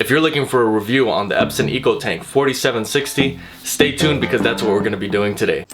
If you're looking for a review on the Epson EcoTank 4760, stay tuned because that's what we're going to be doing today.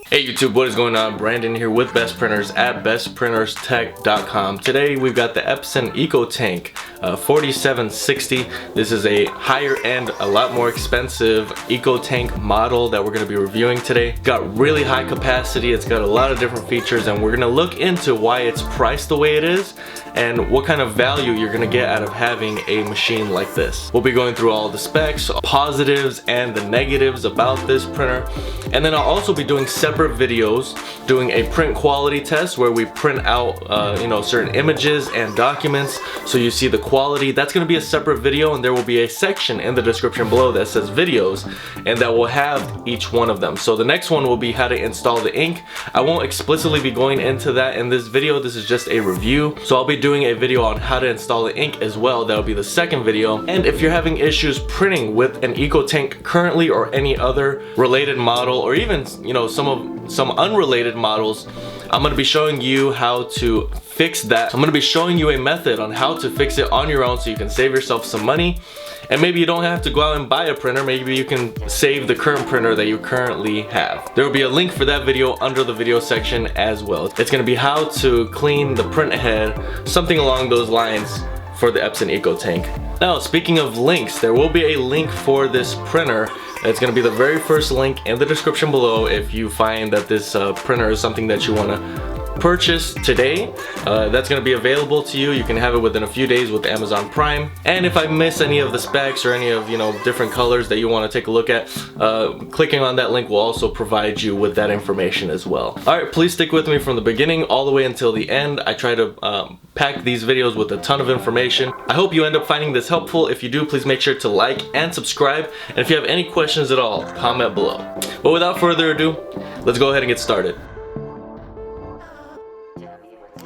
Hey YouTube, what is going on? Brandon here with Best Printers at bestprinterstech.com. Today we've got the Epson EcoTank 4760. This is a higher end, a lot more expensive EcoTank model that we're going to be reviewing today. It's got really high capacity, it's got a lot of different features, and we're going to look into why it's priced the way it is and what kind of value you're going to get out of having a machine like this. We'll be going through all the specs, positives and the negatives about this printer, and then I'll also be doing separate videos doing a print quality test where we print out certain images and documents so you see the quality. That's going to be a separate video, and there will be a section in the description below that says videos, and that will have each one of them. So the next one will be how to install the ink. I won't explicitly be going into that in this video. This is just a review, so I'll be doing a video on how to install the ink as well. That'll be the second video. And if you're having issues printing with an EcoTank currently, or any other related model, or even some unrelated models, I'm going to be showing you how to fix that. I'm going to be showing you a method on how to fix it on your own so you can save yourself some money, and maybe you don't have to go out and buy a printer. Maybe you can save the current printer that you currently have. There will be a link for that video under the video section as well. It's going to be how to clean the print head, something along those lines, for the Epson EcoTank. Now, speaking of links, there will be a link for this printer. It's going to be the very first link in the description below if you find that this printer is something that you want to purchase today. That's going to be available to you. You can have it within a few days with Amazon Prime. And if I miss any of the specs or any of different colors that you want to take a look at, clicking on that link will also provide you with that information as well. Alright, please stick with me from the beginning all the way until the end. I try to pack these videos with a ton of information. I hope you end up finding this helpful. If you do, please make sure to like and subscribe. And if you have any questions at all, comment below. But without further ado, let's go ahead and get started.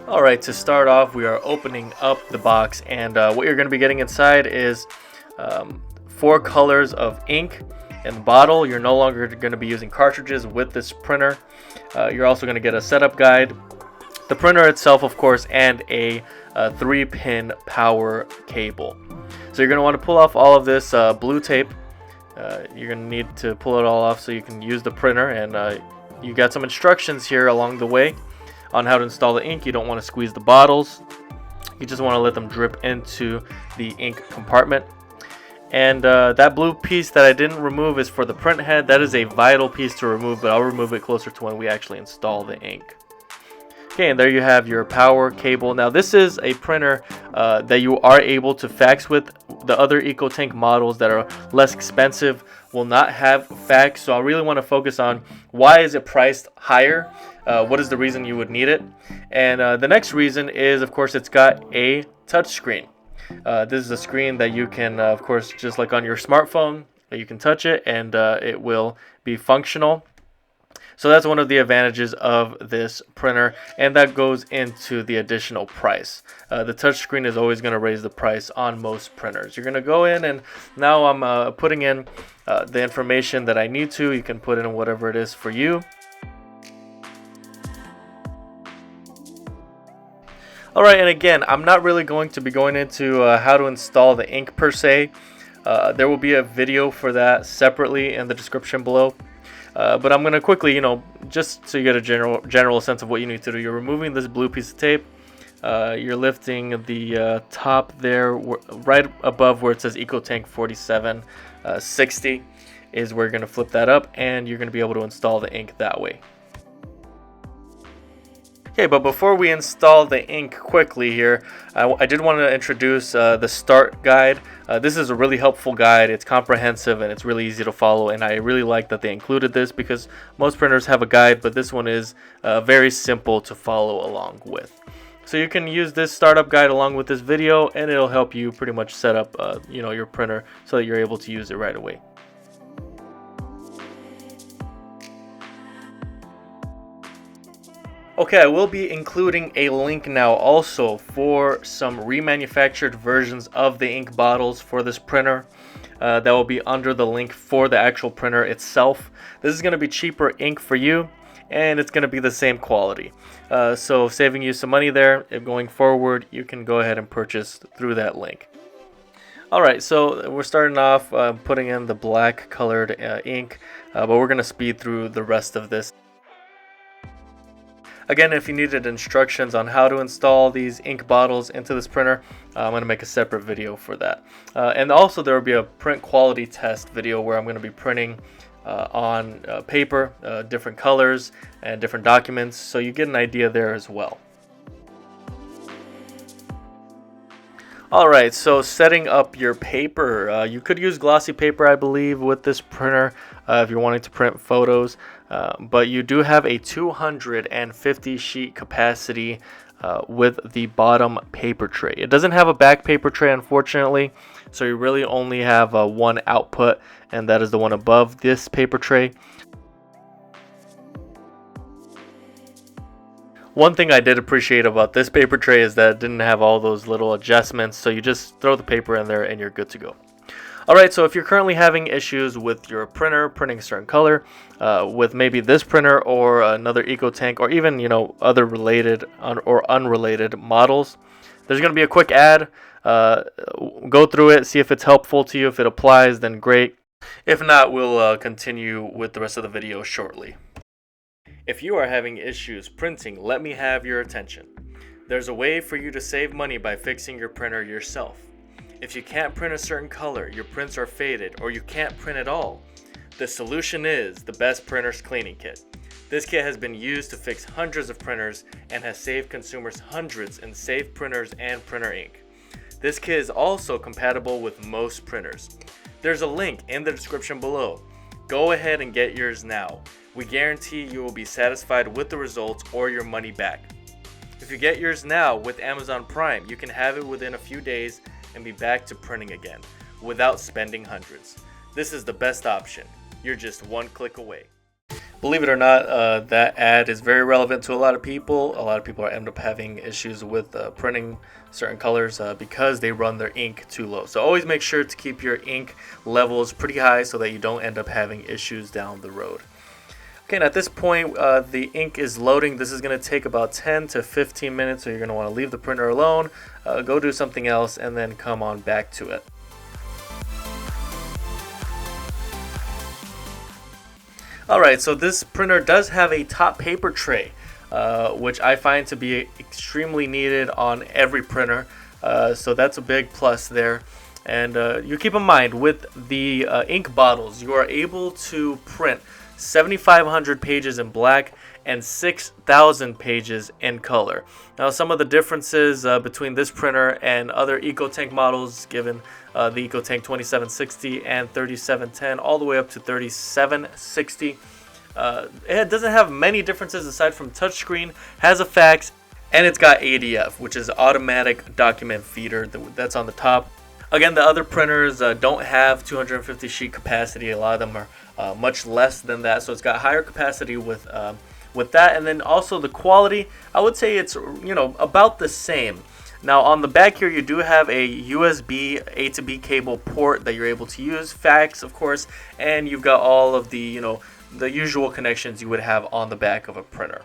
Alright, to start off, we are opening up the box, and what you're going to be getting inside is 4 colors of ink in the bottle. You're no longer going to be using cartridges with this printer. You're also going to get a setup guide, the printer itself, of course, and a 3-pin power cable. So you're going to want to pull off all of this blue tape. You're going to need to pull it all off so you can use the printer, and you got some instructions here along the way on how to install the ink. You don't want to squeeze the bottles. You just want to let them drip into the ink compartment. And that blue piece that I didn't remove is for the print head. That is a vital piece to remove, but I'll remove it closer to when we actually install the ink. Okay, and there you have your power cable. Now, this is a printer that you are able to fax with. The other EcoTank models that are less expensive will not have fax, so I really want to focus on why is it priced higher. What is the reason you would need it? And the next reason is, of course, it's got a touch screen. This is a screen that you can, of course, just like on your smartphone, you can touch it and it will be functional. So that's one of the advantages of this printer, and that goes into the additional price. The touchscreen is always going to raise the price on most printers. You're going to go in, and now I'm putting in the information that I need to. You can put in whatever it is for you. Alright, and again, I'm not really going to be going into how to install the ink per se. There will be a video for that separately in the description below. But I'm going to quickly, just so you get a general sense of what you need to do. You're removing this blue piece of tape. You're lifting the top there, right above where it says EcoTank 4760 is where you're going to flip that up, and you're going to be able to install the ink that way. Okay, but before we install the ink quickly here, I did want to introduce the start guide. This is a really helpful guide. It's comprehensive and it's really easy to follow, and I really like that they included this because most printers have a guide, but this one is very simple to follow along with. So you can use this startup guide along with this video, and it'll help you pretty much set up your printer so that you're able to use it right away. Okay, I will be including a link now also for some remanufactured versions of the ink bottles for this printer. That will be under the link for the actual printer itself. This is going to be cheaper ink for you, and it's going to be the same quality. So saving you some money there. If going forward, you can go ahead and purchase through that link. Alright, so we're starting off putting in the black colored ink, but we're going to speed through the rest of this. Again, if you needed instructions on how to install these ink bottles into this printer, I'm going to make a separate video for that. And also there will be a print quality test video where I'm going to be printing on paper, different colors and different documents, so you get an idea there as well. Alright, so setting up your paper. You could use glossy paper, I believe, with this printer if you're wanting to print photos. But you do have a 250 sheet capacity with the bottom paper tray. It doesn't have a back paper tray, unfortunately, so you really only have one output, and that is the one above this paper tray. One thing I did appreciate about this paper tray is that it didn't have all those little adjustments, so you just throw the paper in there and you're good to go. Alright, so if you're currently having issues with your printer printing a certain color, with maybe this printer or another EcoTank, or even, other related or unrelated models, there's going to be a quick ad. Go through it, see if it's helpful to you. If it applies, then great. If not, we'll continue with the rest of the video shortly. If you are having issues printing, let me have your attention. There's a way for you to save money by fixing your printer yourself. If you can't print a certain color, your prints are faded, or you can't print at all, the solution is the Best Printers Cleaning Kit. This kit has been used to fix hundreds of printers and has saved consumers hundreds in safe printers and printer ink. This kit is also compatible with most printers. There's a link in the description below. Go ahead and get yours now. We guarantee you will be satisfied with the results or your money back. If you get yours now with Amazon Prime, you can have it within a few days and be back to printing again without spending hundreds. This is the best option. You're just one click away. Believe it or not, that ad is very relevant to a lot of people. A lot of people end up having issues with printing certain colors because they run their ink too low. So always make sure to keep your ink levels pretty high so that you don't end up having issues down the road. Okay, and at this point, the ink is loading. This is going to take about 10 to 15 minutes, so you're going to want to leave the printer alone, go do something else, and then come on back to it. Alright, so this printer does have a top paper tray, which I find to be extremely needed on every printer, so that's a big plus there. And you keep in mind, with the ink bottles, you are able to print 7,500 pages in black and 6,000 pages in color. Now, some of the differences between this printer and other EcoTank models, given the EcoTank 2760 and 3710 all the way up to 3760, it doesn't have many differences aside from touchscreen, has a fax, and it's got ADF, which is automatic document feeder. That's on the top. Again, the other printers don't have 250 sheet capacity. A lot of them are much less than that, so it's got higher capacity with that. And then also the quality, I would say it's about the same. Now on the back here, you do have a USB A to B cable port that you're able to use, fax of course, and you've got all of the the usual connections you would have on the back of a printer.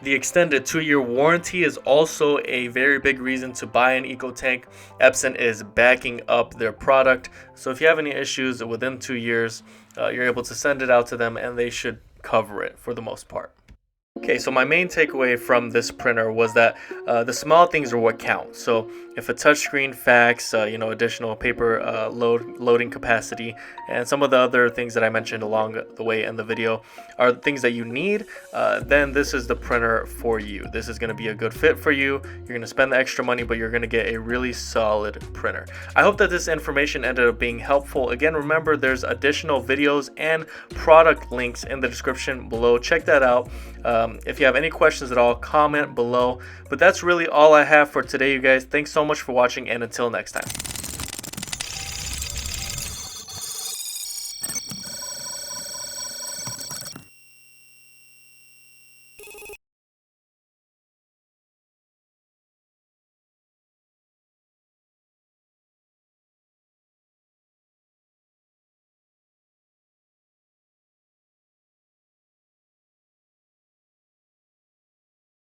The extended 2-year warranty is also a very big reason to buy an EcoTank. Epson is backing up their product, so if you have any issues within 2 years, you're able to send it out to them and they should cover it for the most part. Okay, so my main takeaway from this printer was that the small things are what count. So if a touchscreen, fax, additional paper loading capacity, and some of the other things that I mentioned along the way in the video are things that you need, then this is the printer for you. This is going to be a good fit for you. You're going to spend the extra money, but you're going to get a really solid printer. I hope that this information ended up being helpful. Again, remember there's additional videos and product links in the description below. Check that out. If you have any questions at all, comment below. But that's really all I have for today, you guys. Thanks so much for watching, and until next time.